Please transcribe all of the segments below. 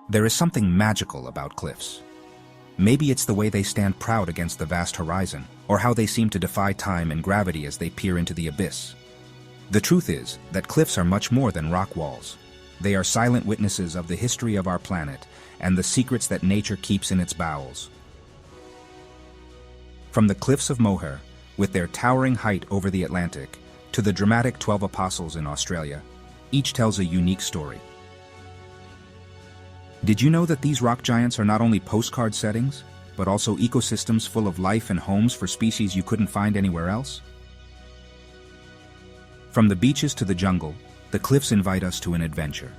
There is something magical about cliffs. Maybe it's the way they stand proud against the vast horizon, or how they seem to defy time and gravity as they peer into the abyss. The truth is that cliffs are much more than rock walls. They are silent witnesses of the history of our planet and the secrets that nature keeps in its bowels. From the cliffs of Moher, with their towering height over the Atlantic, to the dramatic 12 Apostles in Australia, each tells a unique story. Did you know that these rock giants are not only postcard settings, but also ecosystems full of life and homes for species you couldn't find anywhere else? From the beaches to the jungle, the cliffs invite us to an adventure.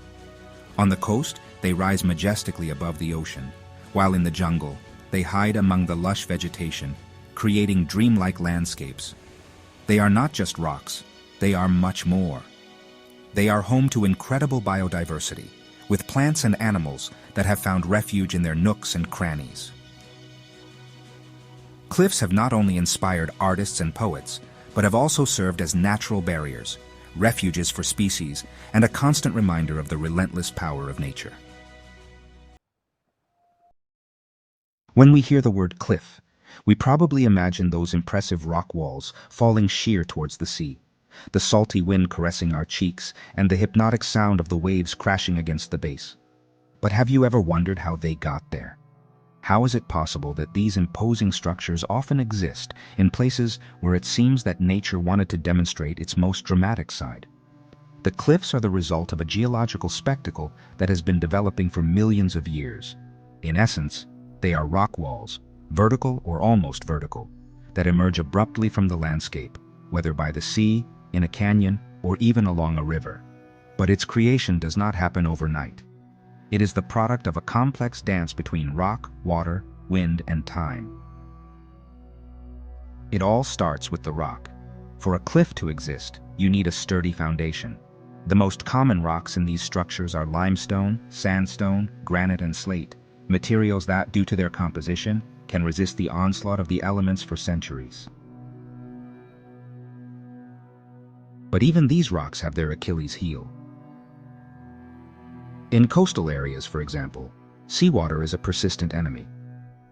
On the coast, they rise majestically above the ocean, while in the jungle, they hide among the lush vegetation, creating dreamlike landscapes. They are not just rocks, they are much more. They are home to incredible biodiversity, with plants and animals that have found refuge in their nooks and crannies. Cliffs have not only inspired artists and poets, but have also served as natural barriers, refuges for species, and a constant reminder of the relentless power of nature. When we hear the word cliff, we probably imagine those impressive rock walls falling sheer towards the sea, the salty wind caressing our cheeks, and the hypnotic sound of the waves crashing against the base. But have you ever wondered how they got there? How is it possible that these imposing structures often exist in places where it seems that nature wanted to demonstrate its most dramatic side? The cliffs are the result of a geological spectacle that has been developing for millions of years. In essence, they are rock walls, vertical or almost vertical, that emerge abruptly from the landscape, whether by the sea, in a canyon, or even along a river. But its creation does not happen overnight. It is the product of a complex dance between rock, water, wind, and time. It all starts with the rock. For a cliff to exist, you need a sturdy foundation. The most common rocks in these structures are limestone, sandstone, granite, and slate, materials that, due to their composition, can resist the onslaught of the elements for centuries. But even these rocks have their Achilles heel. In coastal areas, for example, seawater is a persistent enemy.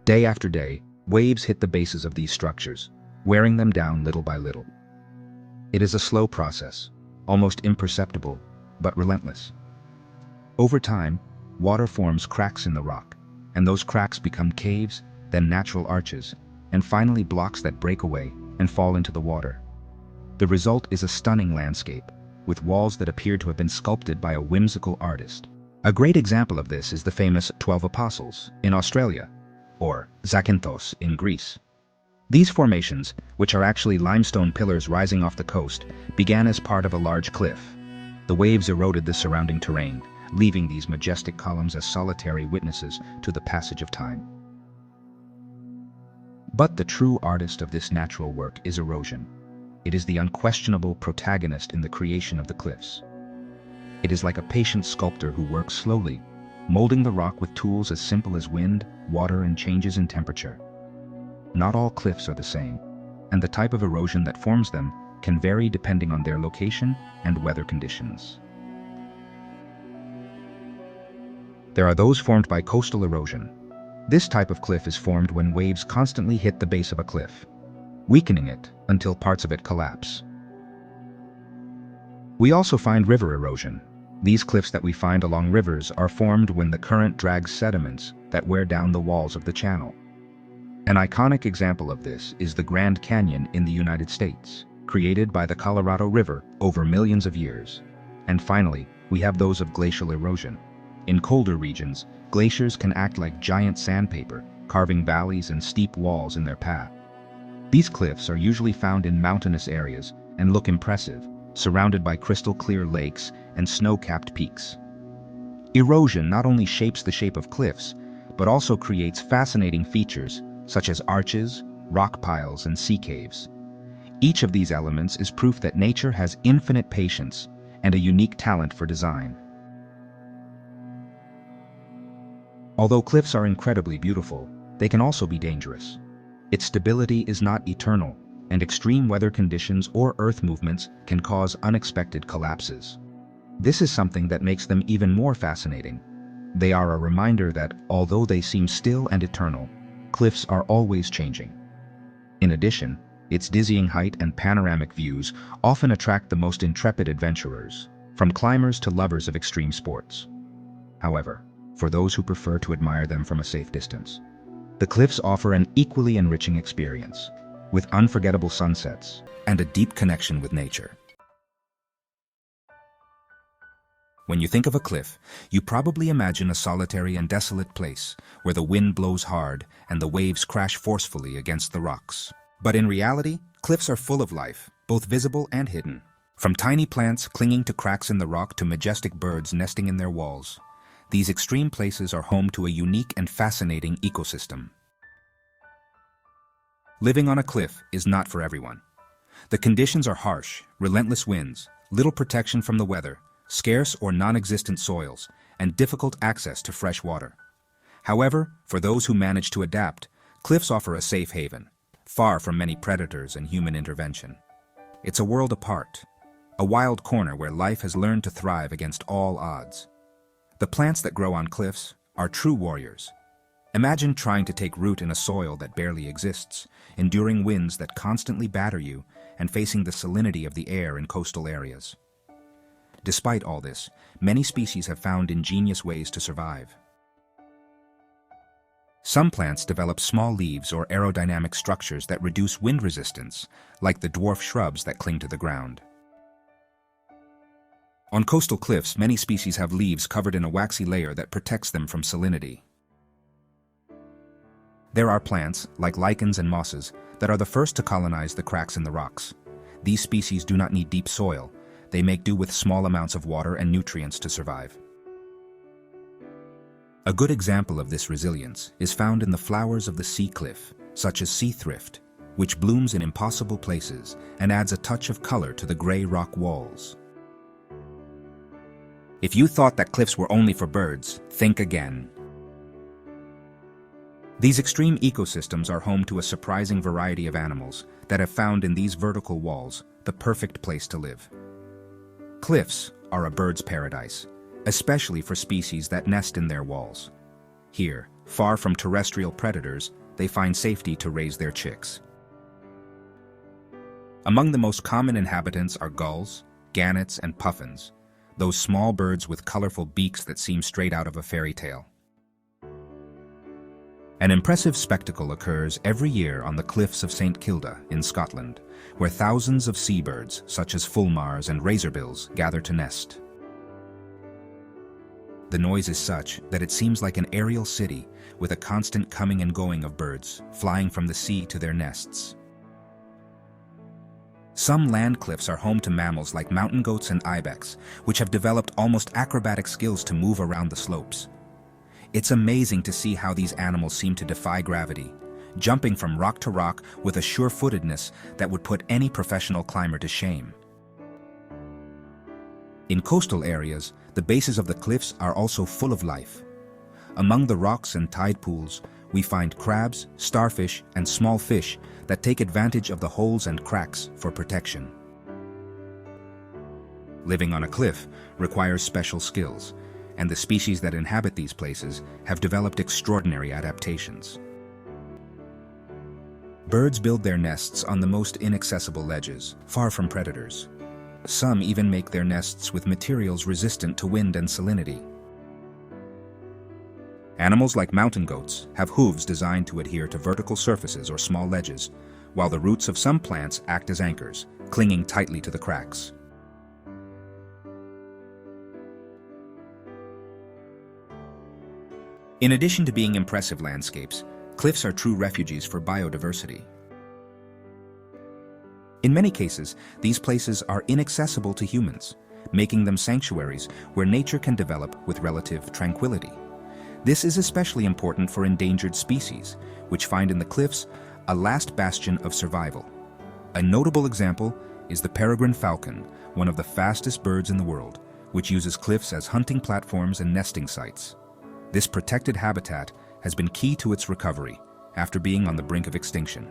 Day after day, waves hit the bases of these structures, wearing them down little by little. It is a slow process, almost imperceptible, but relentless. Over time, water forms cracks in the rock, and those cracks become caves, then natural arches, and finally blocks that break away and fall into the water. The result is a stunning landscape, with walls that appear to have been sculpted by a whimsical artist. A great example of this is the famous 12 Apostles in Australia, or Zakynthos in Greece. These formations, which are actually limestone pillars rising off the coast, began as part of a large cliff. The waves eroded the surrounding terrain, leaving these majestic columns as solitary witnesses to the passage of time. But the true artist of this natural work is erosion. It is the unquestionable protagonist in the creation of the cliffs. It is like a patient sculptor who works slowly, molding the rock with tools as simple as wind, water, and changes in temperature. Not all cliffs are the same, and the type of erosion that forms them can vary depending on their location and weather conditions. There are those formed by coastal erosion. This type of cliff is formed when waves constantly hit the base of a cliff, weakening it until parts of it collapse. We also find river erosion. These cliffs that we find along rivers are formed when the current drags sediments that wear down the walls of the channel. An iconic example of this is the Grand Canyon in the United States, created by the Colorado River over millions of years. And finally, we have those of glacial erosion. In colder regions, glaciers can act like giant sandpaper, carving valleys and steep walls in their path. These cliffs are usually found in mountainous areas and look impressive, surrounded by crystal-clear lakes and snow-capped peaks. Erosion not only shapes the shape of cliffs, but also creates fascinating features such as arches, rock piles, and sea caves. Each of these elements is proof that nature has infinite patience and a unique talent for design. Although cliffs are incredibly beautiful, they can also be dangerous. Its stability is not eternal, and extreme weather conditions or earth movements can cause unexpected collapses. This is something that makes them even more fascinating. They are a reminder that, although they seem still and eternal, cliffs are always changing. In addition, its dizzying height and panoramic views often attract the most intrepid adventurers, from climbers to lovers of extreme sports. However, for those who prefer to admire them from a safe distance, the cliffs offer an equally enriching experience, with unforgettable sunsets and a deep connection with nature. When you think of a cliff, you probably imagine a solitary and desolate place where the wind blows hard and the waves crash forcefully against the rocks. But in reality, cliffs are full of life, both visible and hidden. From tiny plants clinging to cracks in the rock to majestic birds nesting in their walls, these extreme places are home to a unique and fascinating ecosystem. Living on a cliff is not for everyone. The conditions are harsh: relentless winds, little protection from the weather, scarce or non-existent soils, and difficult access to fresh water. However, for those who manage to adapt, cliffs offer a safe haven, far from many predators and human intervention. It's a world apart, a wild corner where life has learned to thrive against all odds. The plants that grow on cliffs are true warriors. Imagine trying to take root in a soil that barely exists, enduring winds that constantly batter you, and facing the salinity of the air in coastal areas. Despite all this, many species have found ingenious ways to survive. Some plants develop small leaves or aerodynamic structures that reduce wind resistance, like the dwarf shrubs that cling to the ground. On coastal cliffs, many species have leaves covered in a waxy layer that protects them from salinity. There are plants, like lichens and mosses, that are the first to colonize the cracks in the rocks. These species do not need deep soil. They make do with small amounts of water and nutrients to survive. A good example of this resilience is found in the flowers of the sea cliff, such as sea thrift, which blooms in impossible places and adds a touch of color to the gray rock walls. If you thought that cliffs were only for birds, think again. These extreme ecosystems are home to a surprising variety of animals that have found in these vertical walls the perfect place to live. Cliffs are a bird's paradise, especially for species that nest in their walls. Here, far from terrestrial predators, they find safety to raise their chicks. Among the most common inhabitants are gulls, gannets, and puffins, those small birds with colorful beaks that seem straight out of a fairy tale. An impressive spectacle occurs every year on the cliffs of St. Kilda in Scotland, where thousands of seabirds, such as fulmars and razorbills, gather to nest. The noise is such that it seems like an aerial city, with a constant coming and going of birds, flying from the sea to their nests. Some land cliffs are home to mammals like mountain goats and ibex, which have developed almost acrobatic skills to move around the slopes. It's amazing to see how these animals seem to defy gravity, jumping from rock to rock with a sure-footedness that would put any professional climber to shame. In coastal areas, the bases of the cliffs are also full of life. Among the rocks and tide pools, we find crabs, starfish, and small fish that take advantage of the holes and cracks for protection. Living on a cliff requires special skills, and the species that inhabit these places have developed extraordinary adaptations. Birds build their nests on the most inaccessible ledges, far from predators. Some even make their nests with materials resistant to wind and salinity. Animals like mountain goats have hooves designed to adhere to vertical surfaces or small ledges, while the roots of some plants act as anchors, clinging tightly to the cracks. In addition to being impressive landscapes, cliffs are true refuges for biodiversity. In many cases, these places are inaccessible to humans, making them sanctuaries where nature can develop with relative tranquility. This is especially important for endangered species, which find in the cliffs a last bastion of survival. A notable example is the peregrine falcon, one of the fastest birds in the world, which uses cliffs as hunting platforms and nesting sites. This protected habitat has been key to its recovery after being on the brink of extinction.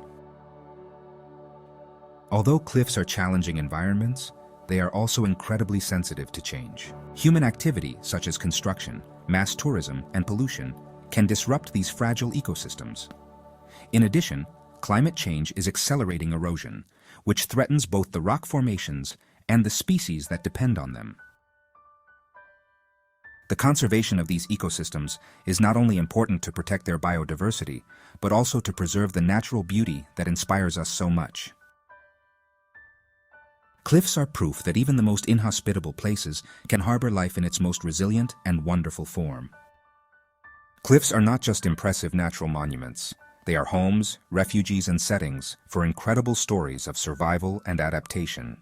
Although cliffs are challenging environments, they are also incredibly sensitive to change. Human activity, such as construction, mass tourism, and pollution, can disrupt these fragile ecosystems. In addition, climate change is accelerating erosion, which threatens both the rock formations and the species that depend on them. The conservation of these ecosystems is not only important to protect their biodiversity, but also to preserve the natural beauty that inspires us so much. Cliffs are proof that even the most inhospitable places can harbor life in its most resilient and wonderful form. Cliffs are not just impressive natural monuments. They are homes, refuges, and settings for incredible stories of survival and adaptation.